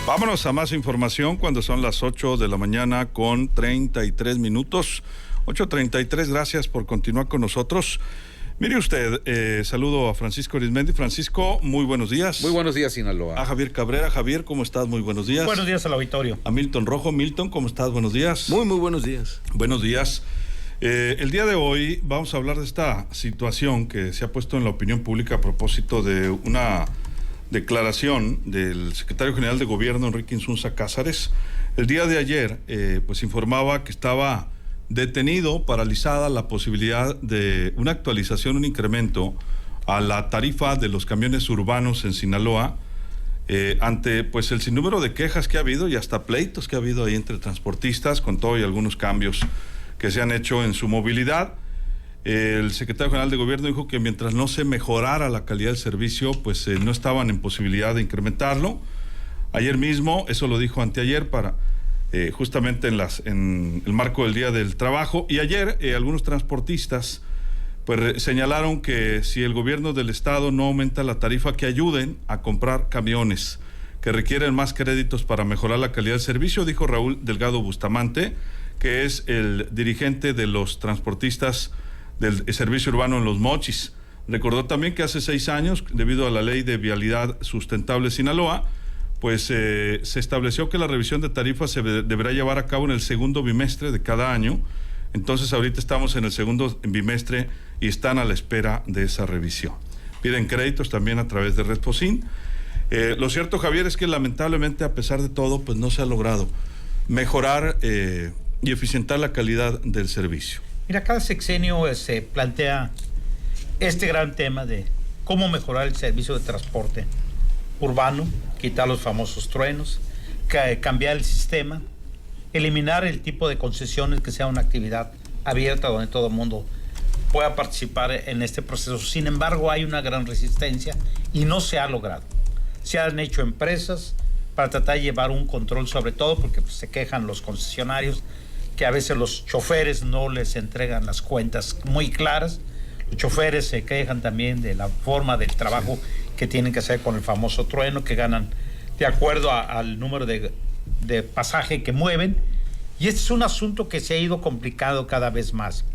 Vámonos a más información cuando son las 8 de la mañana con 33 minutos. 8:33, gracias por continuar con nosotros. Mire usted, saludo a Francisco Arizmendi. Francisco, muy buenos días. Muy buenos días, Sinaloa. A Javier Cabrera. Javier, ¿cómo estás? Muy buenos días. Buenos días al auditorio. A Milton Rojo. Milton, ¿cómo estás? Buenos días. Muy buenos días. Buenos días. El día de hoy vamos a hablar de esta situación que se ha puesto en la opinión pública a propósito de una declaración del secretario general de Gobierno, Enrique Insunza Cázares. El día de ayer, pues informaba que estaba detenido, paralizada la posibilidad de una actualización, un incremento a la tarifa de los camiones urbanos en Sinaloa, ante pues el sinnúmero de quejas que ha habido y hasta pleitos que ha habido ahí entre transportistas, con todo y algunos cambios que se han hecho en su movilidad. El secretario general de Gobierno dijo que mientras no se mejorara la calidad del servicio, pues no estaban en posibilidad de incrementarlo. Ayer mismo, eso lo dijo anteayer, para justamente en el marco del Día del Trabajo. Y ayer algunos transportistas pues señalaron que si el gobierno del estado no aumenta la tarifa, que ayuden a comprar camiones que requieren más créditos para mejorar la calidad del servicio, dijo Raúl Delgado Bustamante, que es el dirigente de los transportistas del servicio urbano en Los Mochis. Recordó también que hace 6 años, debido a la Ley de Vialidad Sustentable Sinaloa, pues se estableció que la revisión de tarifas se deberá llevar a cabo en el segundo bimestre de cada año. Entonces ahorita estamos en el segundo bimestre y están a la espera de esa revisión. Piden créditos también a través de Redfocin. Lo cierto, Javier, es que lamentablemente, a pesar de todo, pues no se ha logrado mejorar y eficientar la calidad del servicio. Mira, cada sexenio se plantea este gran tema de cómo mejorar el servicio de transporte urbano, quitar los famosos truenos, cambiar el sistema, eliminar el tipo de concesiones, que sea una actividad abierta donde todo el mundo pueda participar en este proceso. Sin embargo, hay una gran resistencia y no se ha logrado. Se han hecho empresas para tratar de llevar un control, sobre todo porque pues, se quejan los concesionarios que a veces los choferes no les entregan las cuentas muy claras. Los choferes se quejan también de la forma del trabajo que tienen que hacer con el famoso trueno, que ganan de acuerdo al número de pasaje que mueven. Y este es un asunto que se ha ido complicando cada vez más.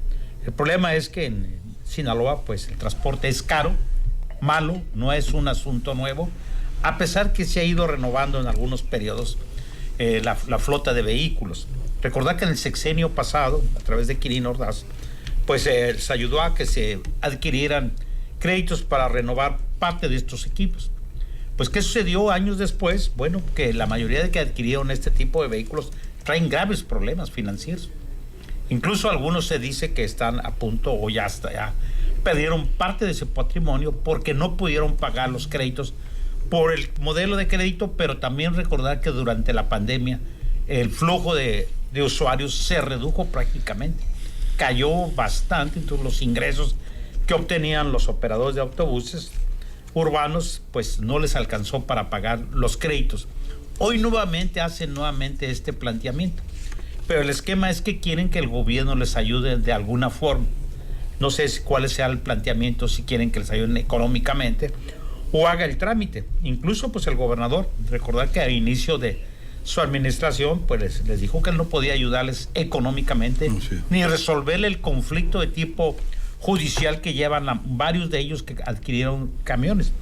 El problema es que en Sinaloa, pues el transporte es caro, malo, no es un asunto nuevo, a pesar que se ha ido renovando en algunos periodos la flota de vehículos. Recordar que en el sexenio pasado, a través de Quirino Ordaz, pues se ayudó a que se adquirieran créditos para renovar parte de estos equipos. Pues, ¿qué sucedió años después? Bueno, que la mayoría de que adquirieron este tipo de vehículos traen graves problemas financieros. Incluso algunos se dice que están a punto o ya perdieron parte de ese patrimonio porque no pudieron pagar los créditos por el modelo de crédito, pero también recordar que durante la pandemia el flujo de usuarios se redujo prácticamente, cayó bastante. Entonces los ingresos que obtenían los operadores de autobuses urbanos pues no les alcanzó para pagar los créditos. Hoy hacen nuevamente este planteamiento, pero el esquema es que quieren que el gobierno les ayude de alguna forma. No sé cuál sea el planteamiento, si quieren que les ayuden económicamente o haga el trámite. Incluso pues el gobernador, recordar que al inicio de su administración pues les dijo que él no podía ayudarles económicamente, ni resolverle el conflicto de tipo judicial que llevan varios de ellos que adquirieron camiones,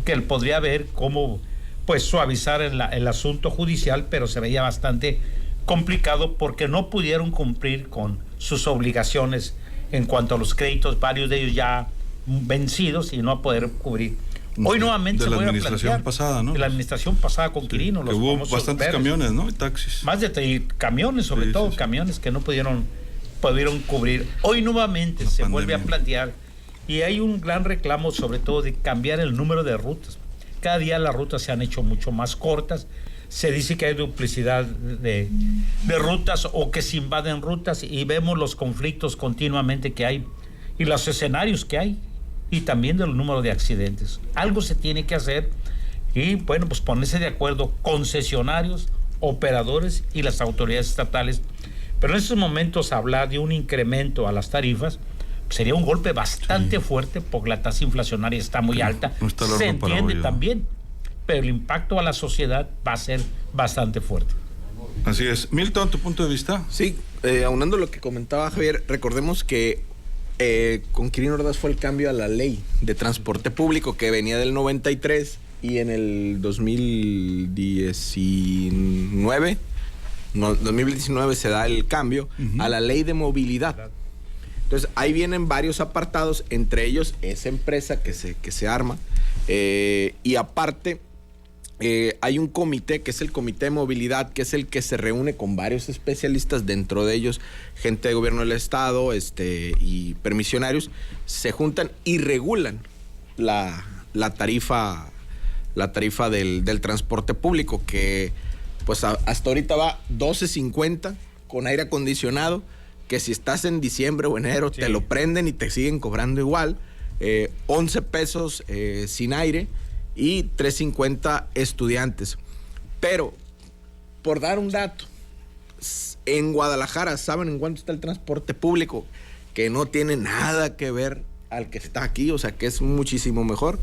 que él podría ver cómo pues suavizar el asunto judicial, pero se veía bastante complicado porque no pudieron cumplir con sus obligaciones en cuanto a los créditos, varios de ellos ya vencidos y no a poder cubrir. Hoy nuevamente de la administración pasada, ¿no? De la administración pasada con Quirino, los hubo bastantes verdes, camiones, ¿no? Y taxis. Más de camiones, sobre todo, camiones que no pudieron cubrir. Hoy nuevamente se vuelve a plantear y hay un gran reclamo, sobre todo, de cambiar el número de rutas. Cada día las rutas se han hecho mucho más cortas. Se dice que hay duplicidad de rutas o que se invaden rutas y vemos los conflictos continuamente que hay y los escenarios que hay, y también del número de accidentes. Algo se tiene que hacer y, bueno, pues ponerse de acuerdo concesionarios, operadores y las autoridades estatales. Pero en estos momentos hablar de un incremento a las tarifas sería un golpe bastante fuerte porque la tasa inflacionaria está muy alta. No está se entiende también, pero el impacto a la sociedad va a ser bastante fuerte. Así es. Milton, ¿tu punto de vista? Sí, aunando lo que comentaba Javier, recordemos que con Quirino Ordaz fue el cambio a la ley de transporte público que venía del 93 y en el 2019 se da el cambio a la ley de movilidad. Entonces ahí vienen varios apartados, entre ellos esa empresa que se arma y aparte hay un comité que es el Comité de Movilidad, que es el que se reúne con varios especialistas, dentro de ellos gente de gobierno del estado y permisionarios, se juntan y regulan la tarifa del transporte público, que pues hasta ahorita va 12.50 con aire acondicionado, que si estás en diciembre o enero te lo prenden y te siguen cobrando igual, 11 pesos sin aire y 3.50 estudiantes. Pero, por dar un dato, en Guadalajara, ¿saben en cuánto está el transporte público? Que no tiene nada que ver al que está aquí, o sea, que es muchísimo mejor.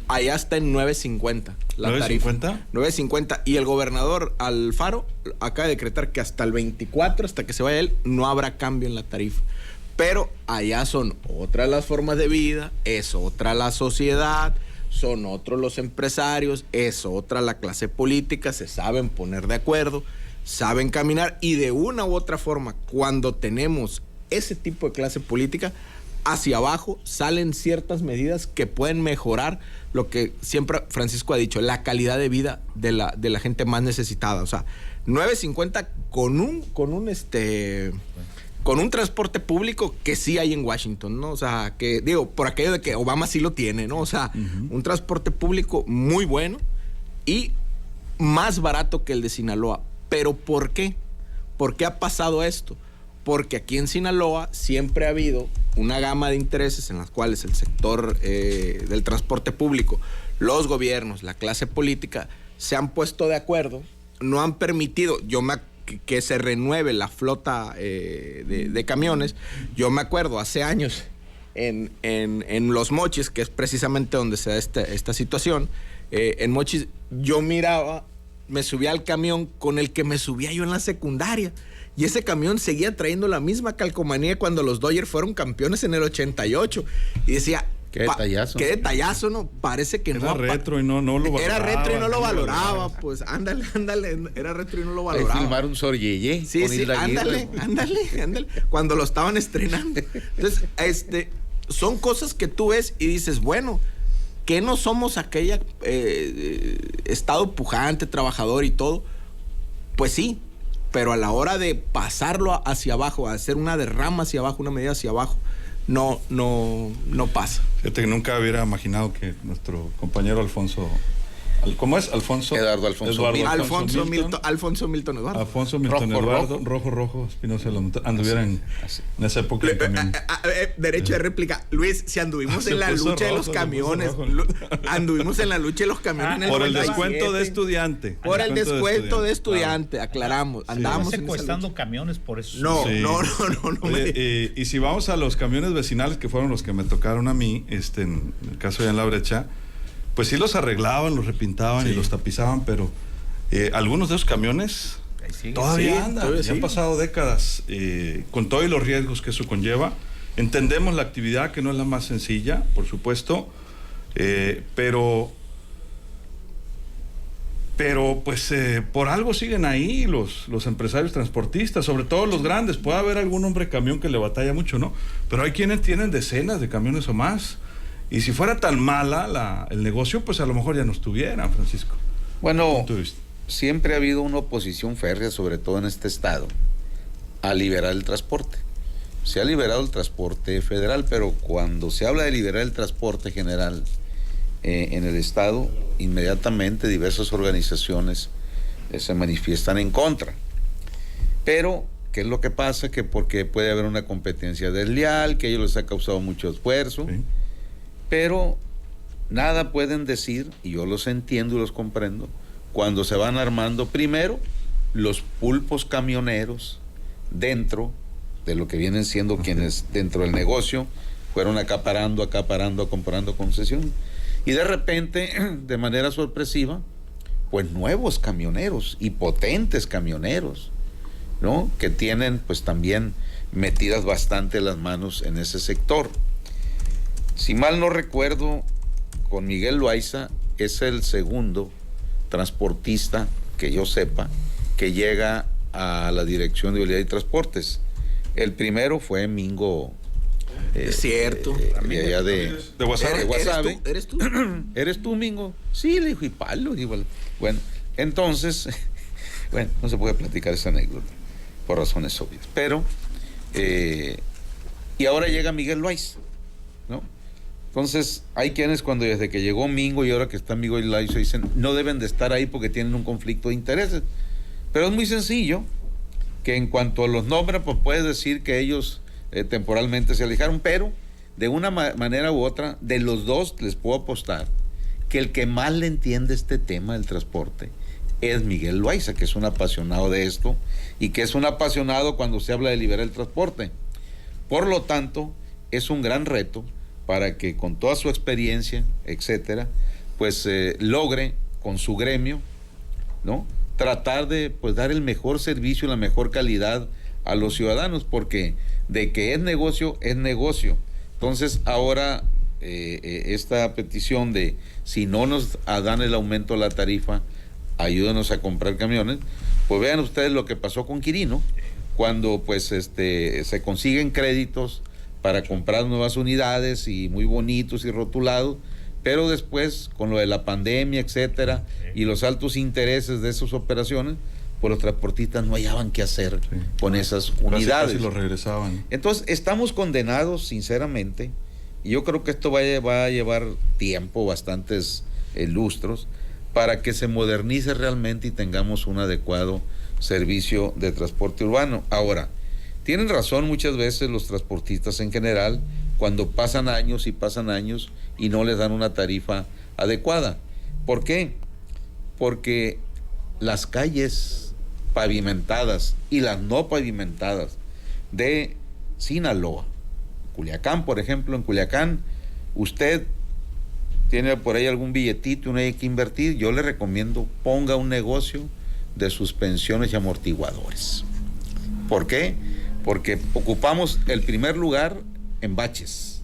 Allá está en 9.50 la tarifa. ¿9.50? 9.50. Y el gobernador Alfaro acaba de decretar que hasta el 24, hasta que se vaya él, no habrá cambio en la tarifa. Pero allá son otras las formas de vida, es otra la sociedad, son otros los empresarios, es otra la clase política, se saben poner de acuerdo, saben caminar, y de una u otra forma, cuando tenemos ese tipo de clase política, hacia abajo salen ciertas medidas que pueden mejorar lo que siempre Francisco ha dicho, la calidad de vida de la gente más necesitada. O sea, 9.50 con un transporte público que sí hay en Washington, ¿no? O sea, que digo, por aquello de que Obama sí lo tiene, ¿no? O sea, un transporte público muy bueno y más barato que el de Sinaloa. ¿Pero por qué? ¿Por qué ha pasado esto? Porque aquí en Sinaloa siempre ha habido una gama de intereses en las cuales el sector del transporte público, los gobiernos, la clase política, se han puesto de acuerdo, no han permitido que se renueve la flota de camiones. Yo me acuerdo hace años en Los Mochis, que es precisamente donde se da esta situación, en Mochis yo miraba, me subía al camión con el que me subía yo en la secundaria. Y ese camión seguía trayendo la misma calcomanía cuando los Dodgers fueron campeones en el 88. Y decía, qué detallazo. Qué detallazo, ¿no? Parece que era retro y no lo valoraba. Era retro y no lo valoraba, pues ándale. Era retro y no lo valoraba. Ahí filmaron un Sorgeye. Sí, ándale. Cuando lo estaban estrenando. Entonces, son cosas que tú ves y dices, bueno, ¿qué no somos aquella estado pujante, trabajador y todo? Pues sí. Pero a la hora de pasarlo hacia abajo, hacer una derrama hacia abajo, una medida hacia abajo, no pasa. Fíjate que nunca hubiera imaginado que nuestro compañero Alfonso... ¿Cómo es? Alfonso. Alfonso Milton Eduardo. Alfonso Milton Eduardo, rojo, Espinosa de la Montaña. Anduviera en esa época. Derecho de réplica. Luis, si anduvimos en la lucha de los camiones. Anduvimos en la lucha de los camiones. Por el descuento de estudiante. Por el descuento de estudiante, aclaramos. Andábamos secuestrando camiones por eso. No. Y si vamos a los camiones vecinales, que fueron los que me tocaron a mí, en el caso de en La Brecha, pues sí los arreglaban, los repintaban y los tapizaban, pero algunos de esos camiones todavía andan. Ya han pasado décadas con todos los riesgos que eso conlleva. Entendemos la actividad, que no es la más sencilla, por supuesto, pero pues por algo siguen ahí los empresarios transportistas, sobre todo los grandes. Puede haber algún hombre camión que le batalla mucho, ¿no? Pero hay quienes tienen decenas de camiones o más. Y si fuera tan mala el negocio, pues a lo mejor ya no estuvieran, Francisco. Bueno, siempre ha habido una oposición férrea, sobre todo en este estado, a liberar el transporte. Se ha liberado el transporte federal, pero cuando se habla de liberar el transporte general en el estado, inmediatamente diversas organizaciones se manifiestan en contra. Pero, ¿qué es lo que pasa? Que porque puede haber una competencia desleal, que a ellos les ha causado mucho esfuerzo. Sí. Pero nada pueden decir, y yo los entiendo y los comprendo, cuando se van armando primero los pulpos camioneros dentro de lo que vienen siendo quienes dentro del negocio fueron acaparando, comprando concesión. Y de repente, de manera sorpresiva, pues nuevos camioneros y potentes camioneros, ¿no? Que tienen pues también metidas bastante las manos en ese sector. Si mal no recuerdo, con Miguel Loaiza es el segundo transportista que yo sepa que llega a la Dirección de Vialidad y Transportes. El primero fue Mingo. Es cierto. Allá de Guasave. ¿Eres tú? ¿Eres tú, Mingo? Sí, le dijo, y palo. Igual. Bueno, entonces, bueno, no se puede platicar esa anécdota por razones obvias. Pero, y ahora llega Miguel Loaiza, ¿no? Entonces, hay quienes cuando desde que llegó Mingo y ahora que está Miguel Loaiza dicen, no deben de estar ahí porque tienen un conflicto de intereses. Pero es muy sencillo, que en cuanto a los nombres, pues puedes decir que ellos temporalmente se alejaron, pero de una manera u otra, de los dos les puedo apostar que el que más le entiende este tema del transporte es Miguel Loaiza, que es un apasionado de esto y que es un apasionado cuando se habla de liberar el transporte. Por lo tanto, es un gran reto para que con toda su experiencia, etcétera, pues logre con su gremio, ¿no?, tratar de pues dar el mejor servicio y la mejor calidad a los ciudadanos, porque de que es negocio, es negocio. Entonces ahora esta petición de si no nos dan el aumento de la tarifa, ayúdenos a comprar camiones, pues vean ustedes lo que pasó con Quirino, cuando pues se consiguen créditos para comprar nuevas unidades y muy bonitos y rotulados, pero después con lo de la pandemia, etcétera, y los altos intereses de esas operaciones, pues los transportistas no hallaban qué hacer con esas unidades. Casi los regresaban. Entonces, estamos condenados, sinceramente, y yo creo que esto va a llevar tiempo, bastantes lustros, para que se modernice realmente y tengamos un adecuado servicio de transporte urbano. Ahora, tienen razón muchas veces los transportistas en general, cuando pasan años y no les dan una tarifa adecuada. ¿Por qué? Porque las calles pavimentadas y las no pavimentadas de Sinaloa, Culiacán, por ejemplo, en Culiacán, usted tiene por ahí algún billetito, no hay que invertir, yo le recomiendo ponga un negocio de suspensiones y amortiguadores. ¿Por qué? Porque ocupamos el primer lugar en baches,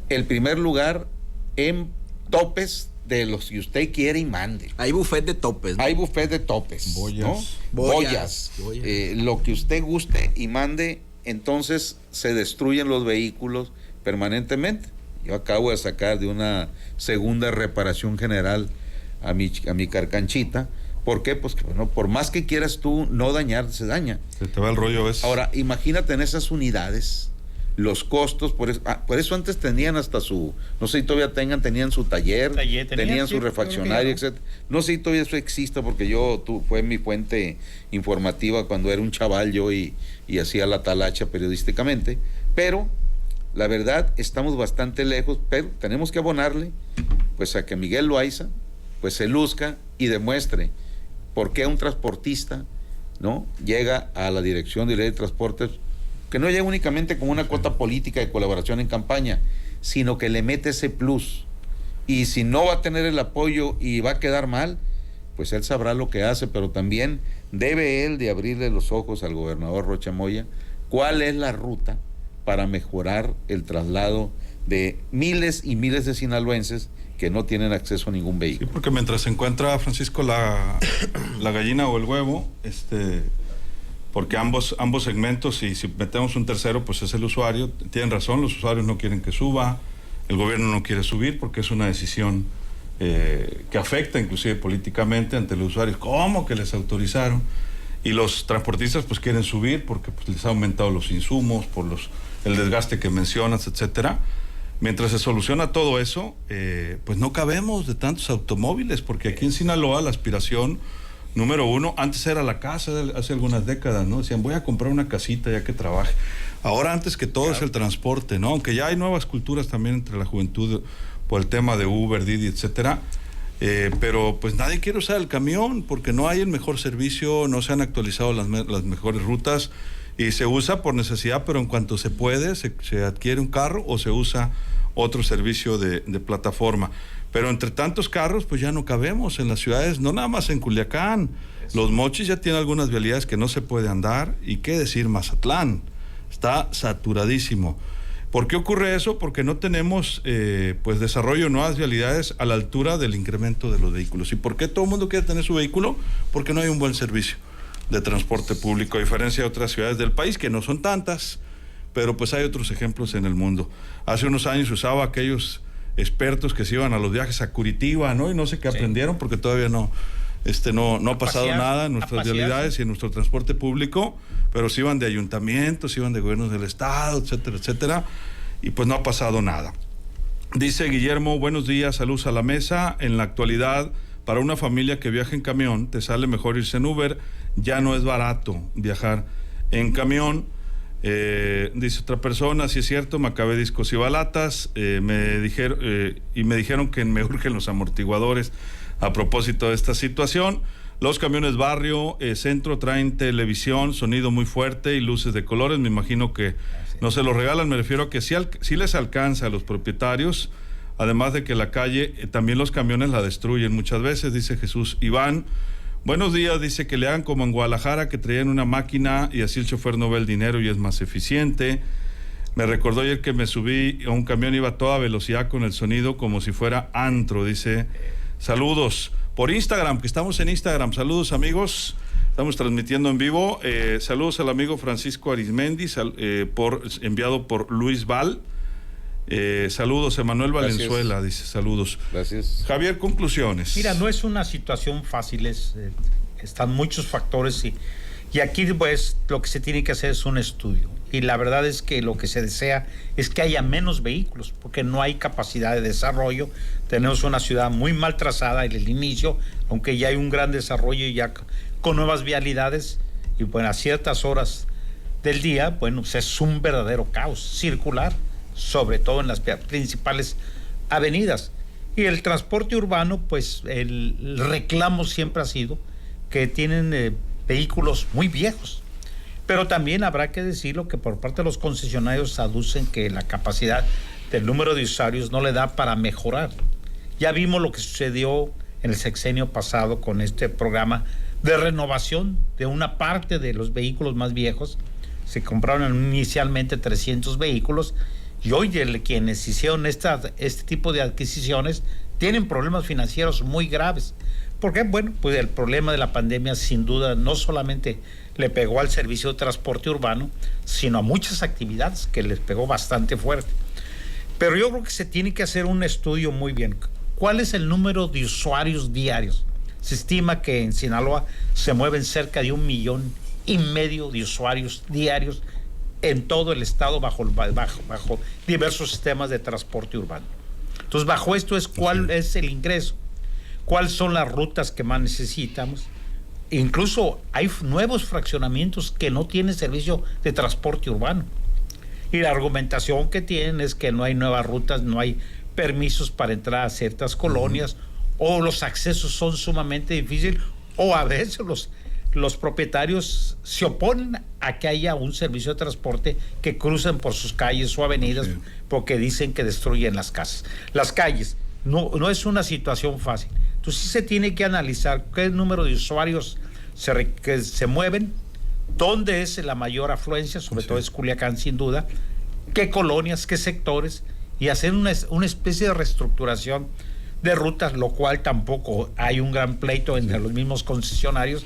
el primer lugar en topes de los que usted quiere y mande. Hay buffet de topes, ¿no? Hay buffet de topes, boyas, ¿no? Boyas. Lo que usted guste y mande, entonces se destruyen los vehículos permanentemente. Yo acabo de sacar de una segunda reparación general a mi carcanchita. ¿Por qué? Pues que, bueno, por más que quieras tú no dañar, se daña. Se te va el rollo a veces. Ahora, imagínate en esas unidades, los costos, por eso antes tenían hasta su, no sé si todavía tenían su taller tenían su refaccionario, etcétera. No sé si todavía eso existe, porque fue mi fuente informativa cuando era un chaval yo y hacía la talacha periodísticamente, pero la verdad estamos bastante lejos, pero tenemos que abonarle pues a que Miguel Loaiza pues se luzca y demuestre por qué un transportista, ¿no?, llega a la Dirección de Vialidad y Transportes, que no llega únicamente con una cuota política de colaboración en campaña, sino que le mete ese plus. Y si no va a tener el apoyo y va a quedar mal, pues él sabrá lo que hace, pero también debe él de abrirle los ojos al gobernador Rocha Moya cuál es la ruta para mejorar el traslado de miles y miles de sinaloenses que no tienen acceso a ningún vehículo. Sí, porque mientras se encuentra, Francisco, la gallina o el huevo, porque ambos segmentos, y si metemos un tercero, pues es el usuario. Tienen razón, los usuarios no quieren que suba, el gobierno no quiere subir porque es una decisión que afecta inclusive políticamente ante los usuarios. ¿Cómo que les autorizaron? Y los transportistas pues quieren subir porque pues, les ha aumentado los insumos, por el desgaste que mencionas, etcétera. Mientras se soluciona todo eso, pues no cabemos de tantos automóviles, porque aquí en Sinaloa la aspiración número uno, antes era la casa, hace algunas décadas, ¿no? Decían, voy a comprar una casita ya que trabaje. Ahora antes que todo es el transporte, ¿no? Aunque ya hay nuevas culturas también entre la juventud por el tema de Uber, Didi, etcétera. Pero pues nadie quiere usar el camión porque no hay el mejor servicio, no se han actualizado las mejores rutas y se usa por necesidad, pero en cuanto se puede, se adquiere un carro o se usa otro servicio de plataforma. Pero entre tantos carros, pues ya no cabemos en las ciudades, no nada más en Culiacán. Los Mochis ya tienen algunas vialidades que no se puede andar, y qué decir Mazatlán, está saturadísimo. ¿Por qué ocurre eso? Porque no tenemos pues desarrollo de nuevas vialidades a la altura del incremento de los vehículos. ¿Y por qué todo el mundo quiere tener su vehículo? Porque no hay un buen servicio de transporte público, a diferencia de otras ciudades del país, que no son tantas, pero pues hay otros ejemplos en el mundo. Hace unos años usaba aquellos expertos que se iban a los viajes a Curitiba, ¿no? Y no sé qué aprendieron, porque todavía no ha pasado nada en nuestras realidades y en nuestro transporte público, pero se iban de ayuntamientos, se iban de gobiernos del estado, etcétera, etcétera, y pues no ha pasado nada. Dice Guillermo, buenos días, saludos a la mesa. En la actualidad, para una familia que viaja en camión, te sale mejor irse en Uber, ya no es barato viajar en camión. Dice otra persona, si es cierto, me acabé discos y balatas, me dijeron que me urgen los amortiguadores a propósito de esta situación. Los camiones barrio, centro traen televisión, sonido muy fuerte y luces de colores, me imagino que no se los regalan, me refiero a que sí les alcanza a los propietarios, además de que la calle, también los camiones la destruyen muchas veces, dice Jesús Iván. Buenos días, dice que le hagan como en Guadalajara, que traían una máquina y así el chofer no ve el dinero y es más eficiente. Me recordó ayer que me subí a un camión, iba a toda velocidad con el sonido como si fuera antro, dice. Saludos por Instagram, que estamos en Instagram. Saludos, amigos. Estamos transmitiendo en vivo. Saludos al amigo Francisco Arismendi, enviado por Luis Val. Saludos, Emanuel Valenzuela. Gracias. Dice saludos. Gracias. Javier, conclusiones. Mira, no es una situación fácil, están muchos factores y aquí pues lo que se tiene que hacer es un estudio, y la verdad es que lo que se desea es que haya menos vehículos, porque no hay capacidad de desarrollo. Tenemos una ciudad muy mal trazada en el inicio, aunque ya hay un gran desarrollo ya con nuevas vialidades, y bueno, a ciertas horas del día, bueno, pues es un verdadero caos circular, sobre todo en las principales avenidas. Y el transporte urbano, pues el reclamo siempre ha sido que tienen vehículos muy viejos, pero también habrá que decirlo que por parte de los concesionarios aducen que la capacidad del número de usuarios no le da para mejorar. Ya vimos lo que sucedió en el sexenio pasado con este programa de renovación de una parte de los vehículos más viejos. Se compraron inicialmente 300 vehículos y hoy quienes hicieron este tipo de adquisiciones tienen problemas financieros muy graves. Porque, bueno, pues el problema de la pandemia sin duda no solamente le pegó al servicio de transporte urbano, sino a muchas actividades que les pegó bastante fuerte. Pero yo creo que se tiene que hacer un estudio muy bien. ¿Cuál es el número de usuarios diarios? Se estima que en Sinaloa se mueven cerca de 1,5 millones de usuarios diarios en todo el estado bajo diversos sistemas de transporte urbano. Entonces, bajo esto es cuál es el ingreso, cuáles son las rutas que más necesitamos. Incluso hay nuevos fraccionamientos que no tienen servicio de transporte urbano. Y la argumentación que tienen es que no hay nuevas rutas, no hay permisos para entrar a ciertas colonias, o los accesos son sumamente difíciles, o a veces los propietarios se oponen a que haya un servicio de transporte que crucen por sus calles o avenidas, sí, porque dicen que destruyen las calles. No es una situación fácil. Entonces sí se tiene que analizar qué número de usuarios que se mueven, dónde es la mayor afluencia, sobre todo es Culiacán sin duda, qué colonias, qué sectores, y hacer una especie de reestructuración de rutas, lo cual tampoco hay un gran pleito entre los mismos concesionarios,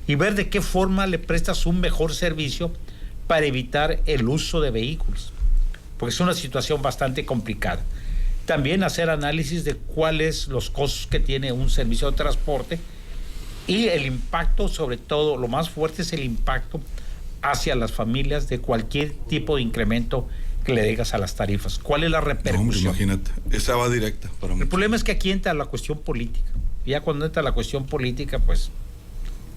y ver de qué forma le prestas un mejor servicio para evitar el uso de vehículos, porque es una situación bastante complicada. También hacer análisis de cuáles los costos que tiene un servicio de transporte y el impacto, sobre todo, lo más fuerte es el impacto hacia las familias de cualquier tipo de incremento que le digas a las tarifas. ¿Cuál es la repercusión? No, hombre, imagínate, esa va directa para mí. El problema es que aquí entra la cuestión política. Y ya cuando entra la cuestión política, pues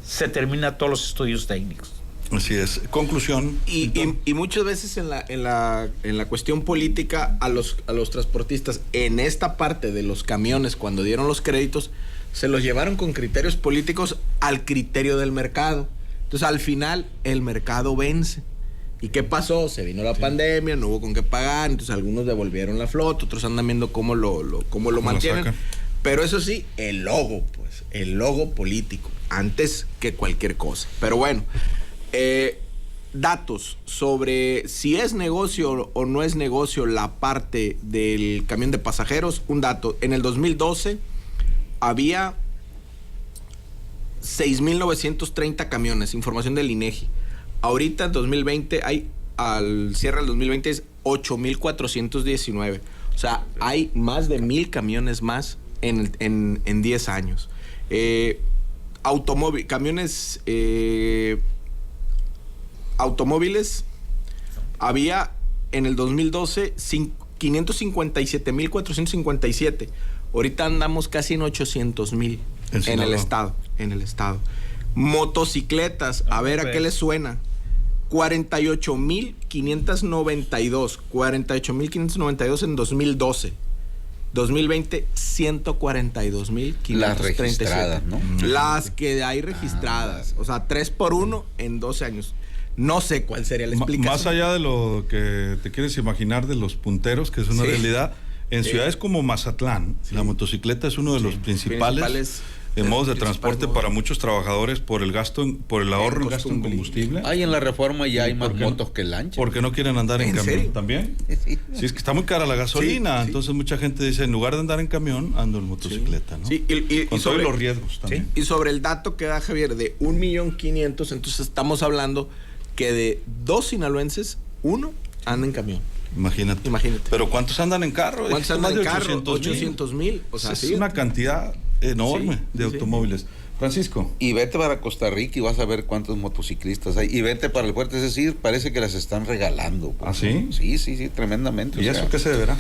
se termina todos los estudios técnicos. Así es. Conclusión. Y muchas veces en la cuestión política a los transportistas, en esta parte de los camiones, cuando dieron los créditos, se los llevaron con criterios políticos al criterio del mercado. Entonces, al final, el mercado vence. ¿Y qué pasó? Se vino la pandemia, no hubo con qué pagar, entonces algunos devolvieron la flota, otros andan viendo cómo lo mantienen. Pero eso sí, el logo político, antes que cualquier cosa. Pero bueno, datos sobre si es negocio o no es negocio la parte del camión de pasajeros. Un dato, en el 2012 había 6,930 camiones, información del INEGI. Ahorita en 2020 hay, al cierre del 2020 es 8,419. O sea, hay más de 1,000 camiones más en 10 años. Camiones automóviles, había en el 2012 557,457. Ahorita andamos casi en 800,000 en el estado. Motocicletas, a ver a qué les suena. 48,592 en 2012. 2020, 142,537. Las registradas, ¿no? Las que hay registradas. O sea, 3 por 1 en 12 años. No sé cuál sería la explicación. Más allá de lo que te quieres imaginar de los punteros, que es una realidad, en ciudades como Mazatlán, la motocicleta es uno de los principales modos de transporte para muchos trabajadores por el ahorro en gasto en combustible. En la reforma ya hay más motos que lanchas. Porque no quieren andar en camión. ¿Serio? ¿También? Sí, es que está muy cara la gasolina. Entonces mucha gente dice, en lugar de andar en camión, ando en motocicleta, ¿no? Sí, con todos los riesgos también. Y sobre el dato que da Javier de 1,500,000, entonces estamos hablando que de 2 sinaloenses, 1 anda en camión. Imagínate. Pero ¿cuántos andan en carro? ¿Cuántos andan en carro? 800,000. O sea, es una cantidad enorme de automóviles. Francisco. Y vete para Costa Rica y vas a ver cuántos motociclistas hay. Y vete para el puerto, es decir, parece que las están regalando. Pues, ¿ah, sí? Sí, tremendamente. ¿Y eso qué se deberá?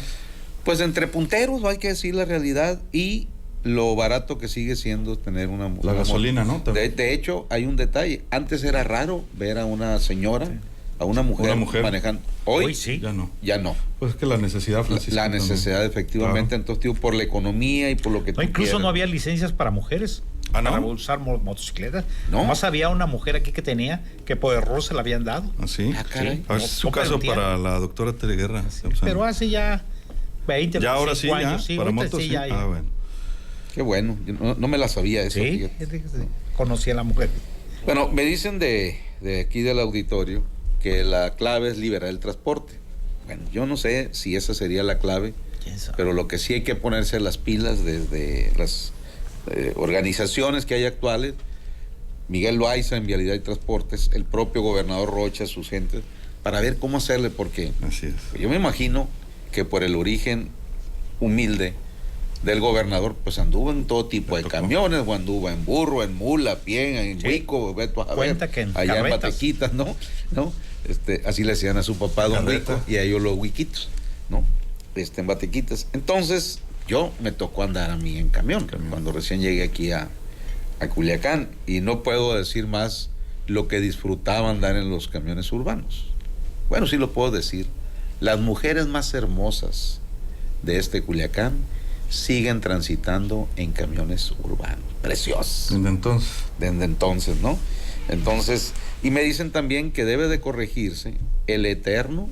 Pues entre punteros, hay que decir la realidad, y lo barato que sigue siendo tener una gasolina, ¿no? De hecho, hay un detalle. Antes era raro ver a una señora, a una mujer manejando. Hoy sí. Ya no. Pues es que la necesidad, Francisco. La necesidad, efectivamente. Claro. Entonces, tío, por la economía y por lo que tú incluso quieras. No había licencias para mujeres. ¿No? Para usar motocicletas. No. Más había una mujer aquí que tenía, que por error se la habían dado. ¿Ah, sí? Caray. A ver, es su caso para la doctora Teleguerra. Sí, pero hace ya 20, ya ahora sí, años. Ya, para motos, sí. Bueno. Qué bueno. Yo no me la sabía eso. Sí, conocí a la mujer. Bueno, me dicen de aquí del auditorio que la clave es liberar el transporte. Bueno, yo no sé si esa sería la clave, pero lo que sí hay que ponerse las pilas desde las organizaciones que hay actuales, Miguel Loaiza en Vialidad y Transportes, el propio gobernador Rocha, sus gentes, para ver cómo hacerle, porque yo me imagino que por el origen humilde del gobernador, pues anduvo en todo tipo de camiones, o anduvo en burro, en mula, a pie, en Huico, allá en Batequitas, ¿no? Así le decían a su papá, don Huico, y a ellos los huiquitos, ¿no? En Batequitas. Entonces, me tocó andar a mí en camión, cuando recién llegué aquí a Culiacán, y no puedo decir más lo que disfrutaba andar en los camiones urbanos. Bueno, sí lo puedo decir. Las mujeres más hermosas de Culiacán siguen transitando en camiones urbanos. Preciosos. Desde entonces, ¿no? Entonces, y me dicen también que debe de corregirse el eterno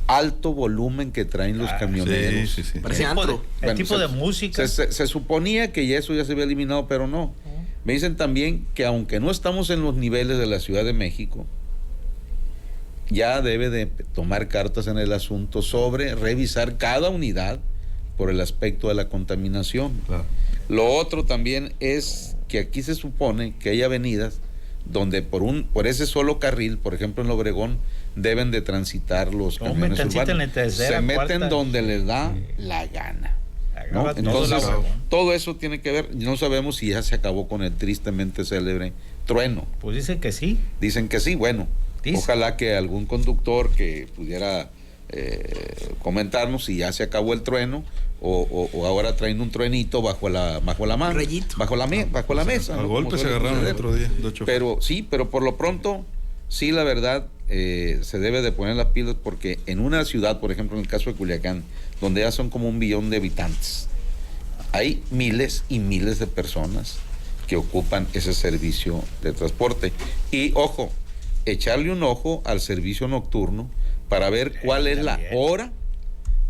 alto volumen que traen los camioneros. Sí. Parece antro. El tipo de música. Se suponía que eso ya se había eliminado, pero no. Me dicen también que aunque no estamos en los niveles de la Ciudad de México, ya debe de tomar cartas en el asunto sobre revisar cada unidad por el aspecto de la contaminación. Claro. Lo otro también es que aquí se supone que hay avenidas donde por ese solo carril, por ejemplo en Obregón, deben de transitar los camiones urbanos. Se meten donde les da la gana, ¿no? Entonces, todo eso tiene que ver. No sabemos si ya se acabó con el tristemente célebre trueno. Pues dicen que sí. Dicen que sí, bueno. Ojalá que algún conductor que pudiera comentarnos si ya se acabó el trueno o ahora traen un truenito bajo la mesa. Al golpe se agarraron el otro día. Pero por lo pronto, sí, la verdad, se debe de poner las pilas, porque en una ciudad, por ejemplo, en el caso de Culiacán, donde ya son como 1 billón de habitantes, hay miles y miles de personas que ocupan ese servicio de transporte. Y ojo, echarle un ojo al servicio nocturno para ver cuál es la hora.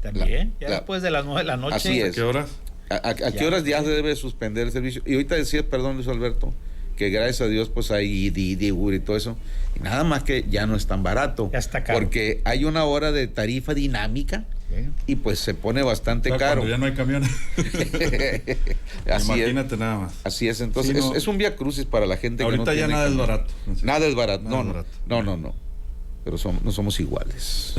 También, después de las 9 de la noche. Así es. ¿A qué horas? ¿A qué horas ya se debe suspender el servicio? Y ahorita decías, perdón, Luis Alberto, que gracias a Dios pues hay Didi y todo eso. Y nada más que ya no es tan barato. Ya está caro. Porque hay una hora de tarifa dinámica y pues se pone bastante caro. Cuando ya no hay camiones. Así Imagínate es. nada más. Así es, entonces Sí, no. es un vía crucis para la gente Ahorita que no ya tiene nada es camión. barato. Nada es barato. Nada es No, barato. no. Pero no somos iguales.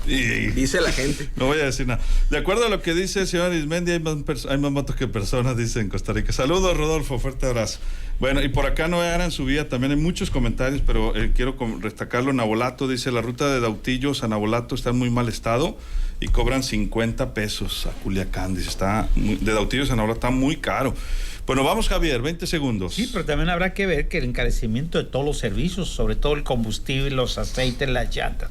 Y Dice la gente. no voy a decir nada. De acuerdo a lo que dice el señor Arismendi, hay más motos que personas, dice en Costa Rica. Saludos, Rodolfo, fuerte abrazo. Bueno, y por acá Noé Ara en su vía también hay muchos comentarios, pero quiero destacarlo. Nabolato dice, la ruta de Dautillos a Nabolato está en muy mal estado y cobran 50 pesos a Culiacán. Dice, de Dautillos a Nabolato está muy caro. Bueno, vamos, Javier, 20 segundos. Sí, pero también habrá que ver que el encarecimiento de todos los servicios, sobre todo el combustible, los aceites, las llantas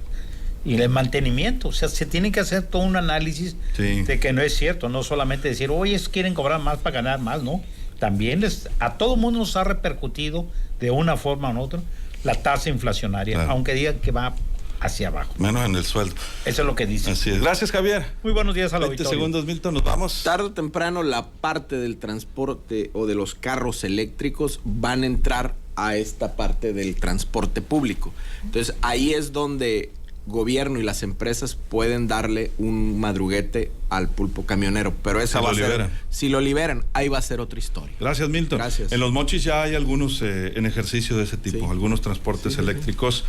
y el mantenimiento, o sea, se tiene que hacer todo un análisis de que no es cierto, no solamente decir, oye, quieren cobrar más para ganar más, no. También a todo mundo nos ha repercutido de una forma u otra la tasa inflacionaria, claro, aunque digan que va hacia abajo. Menos en el sueldo. Eso es lo que dice. Así es. Gracias, Javier. Muy buenos días a la 20 segundos, Milton, nos vamos. Tarde o temprano la parte del transporte o de los carros eléctricos van a entrar a esta parte del transporte público. Entonces ahí es donde gobierno y las empresas pueden darle un madruguete al pulpo camionero, pero esa va a ser, si lo liberan, ahí va a ser otra historia. Gracias, Milton. Gracias. En Los Mochis ya hay algunos en ejercicio de ese tipo, Sí. algunos transportes eléctricos.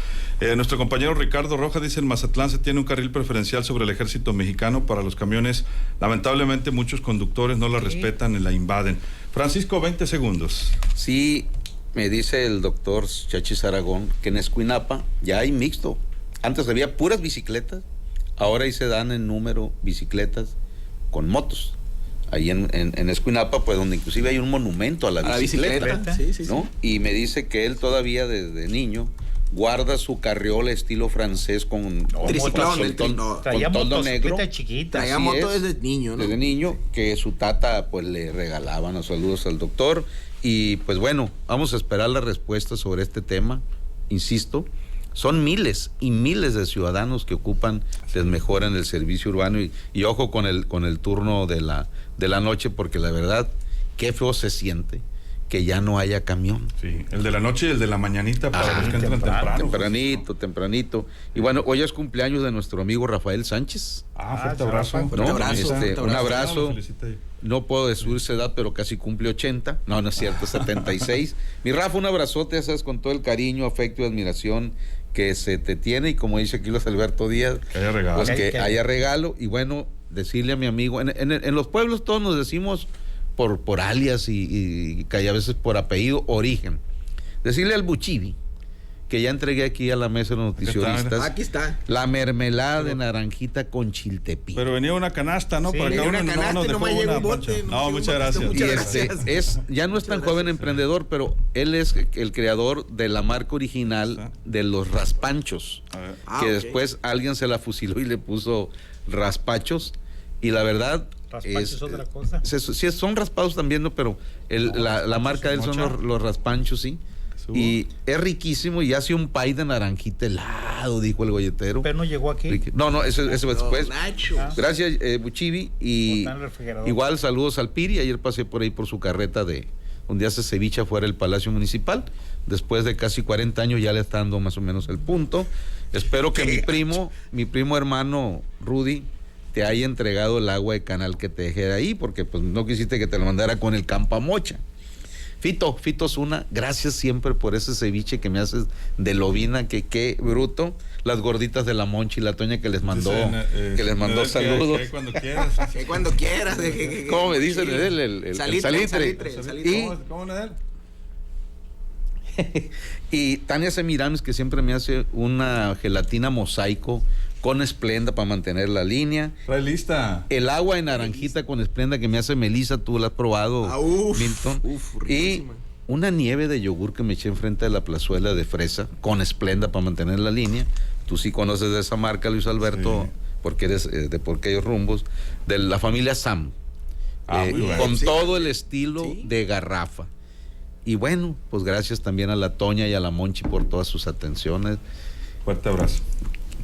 Nuestro compañero Ricardo Rojas dice, en Mazatlán se tiene un carril preferencial sobre el ejército mexicano para los camiones. Lamentablemente muchos conductores no la respetan y la invaden. Francisco, 20 segundos. Sí, me dice el doctor Chachis Aragón que en Escuinapa ya hay mixto. Antes había puras bicicletas, ahora ahí se dan en número bicicletas con motos. Ahí en Escuinapa, pues donde inclusive hay un monumento a la bicicleta. Sí, sí, ¿no? sí. Y me dice que él todavía desde niño guarda su carriola estilo francés con triciclón, Traía toldo negro. motocicleta chiquita. Traía Así moto es, desde niño, ¿no? Desde niño, que su tata pues le regalaban los saludos al doctor. Y pues bueno, vamos a esperar la respuesta sobre este tema. Insisto, son miles y miles de ciudadanos que ocupan, les mejoran el servicio urbano y ojo con el turno de la noche, porque la verdad, qué feo se siente que ya no haya camión. Sí, el de la noche y el de la mañanita para los que entran temprano. Tempranito. Y bueno, hoy es cumpleaños de nuestro amigo Rafael Sánchez. Fuerte abrazo. Fuerte abrazo, fuerte Un abrazo. abrazo. Felicita ahí. No puedo decir su edad, pero casi cumple 80. No es cierto, 76. Mi Rafa, un abrazote, ya sabes, con todo el cariño, afecto y admiración que se te tiene. Y como dice aquí Luis Alberto Díaz, Que haya regalo. pues que haya regalo. Y bueno, decirle a mi amigo, en los pueblos todos nos decimos por alias y que a veces por apellido, origen. Decirle al Buchivi, que ya entregué aquí a la mesa de los noticioristas, Aquí está. la mermelada de naranjita con chiltepín. Pero venía una canasta, ¿no? Sí, Para venía cada una uno, canasta y dejó nomás llega un una bote, pancha. no, No, sí, muchas un gracias. bote, Y muchas gracias. ya no es tan joven emprendedor, pero él es el creador de la marca original de los raspanchos, A ver. que ok. después alguien se la fusiló y le puso raspachos, y la verdad Raspacho es otra cosa. sí, son raspados también, ¿no? Pero la marca de él son mocha. los raspanchos, sí. Y es riquísimo y hace un pay de naranjita helado, dijo el golletero. Pero no llegó aquí. No, eso después. Nacho. Gracias, Buchivi. Y Está en el refrigerador. igual saludos al Piri. Ayer pasé por ahí por su carreta donde hace ceviche afuera del Palacio Municipal. Después de casi 40 años ya le está dando más o menos el punto. Espero que mi primo hermano Rudy te haya entregado el agua de canal que te dejé ahí, porque pues no quisiste que te lo mandara con el Campamocha. Fito Zuna, gracias siempre por ese ceviche que me haces de lobina, que qué bruto. Las gorditas de la Monchi y la Toña que les mandó, saludos. Que cuando quieras. Que cuando quieras. ¿Cómo me dicen el salitre? Y- ¿Cómo le Y Tania Semiramis, que siempre me hace una gelatina mosaico con Esplenda para mantener la línea. Trae lista. El agua de naranjita con Esplenda que me hace Melissa, tú la has probado, Milton. Y riquísima. una nieve de yogur que me eché enfrente de la plazuela de fresa con Esplenda para mantener la línea. Tú sí conoces de esa marca, Luis Alberto, Sí. porque eres de por aquellos rumbos, de la familia Sam. Muy bueno. Con Sí. todo el estilo Sí. de garrafa. Y bueno, pues gracias también a la Toña y a la Monchi por todas sus atenciones. Fuerte abrazo.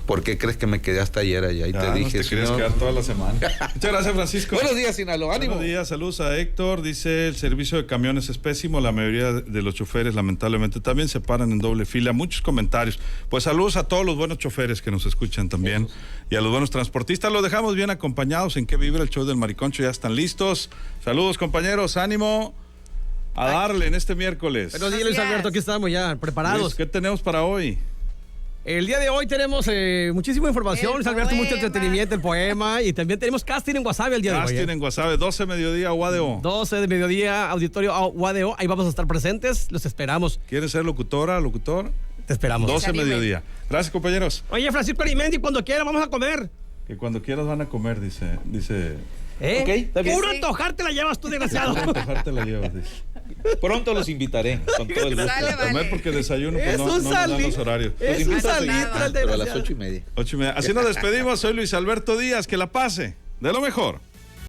¿Por qué crees que me quedé hasta ayer allá? Y te dije, te querías señor. quedar toda la semana. Muchas gracias, Francisco. Buenos días, Sinaloa. Ánimo. Buenos días, saludos a Héctor. Dice, el servicio de camiones es pésimo. La mayoría de los choferes, lamentablemente, también se paran en doble fila. Muchos comentarios. Pues saludos a todos los buenos choferes que nos escuchan también. Y a los buenos transportistas. Los dejamos bien acompañados. ¿En qué vibra el show del Mariconcho? Ya están listos. Saludos, compañeros. Ánimo a darle en este miércoles. Buenos días, Luis Alberto. Aquí estamos ya preparados. Luis, ¿qué tenemos para hoy? El día de hoy tenemos muchísima información, Luis Alberto, mucho entretenimiento, el poema, y también tenemos casting en Guasave el día de hoy. Casting en Guasave, 12 mediodía, UADO. 12 de mediodía, auditorio UADO, ahí vamos a estar presentes, los esperamos. ¿Quieres ser locutora, locutor? Te esperamos. 12 mediodía. Gracias, compañeros. Oye, Francisco Arimendi, cuando quiera vamos a comer. Que cuando quieras van a comer, dice. ¿Eh? Ok, está bien. Puro antojar te la llevas tú, desgraciado. Antojar te la llevas, dice. Pronto los invitaré, con todo el gusto. Sale, vale. Comer porque desayuno, pues Es no un nos dan sali- los horarios. Es un invito a salito seguir, el Pero a las desgraciado. 8:30. 8:30. Así nos despedimos. Soy Luis Alberto Díaz. Que la pase de lo mejor.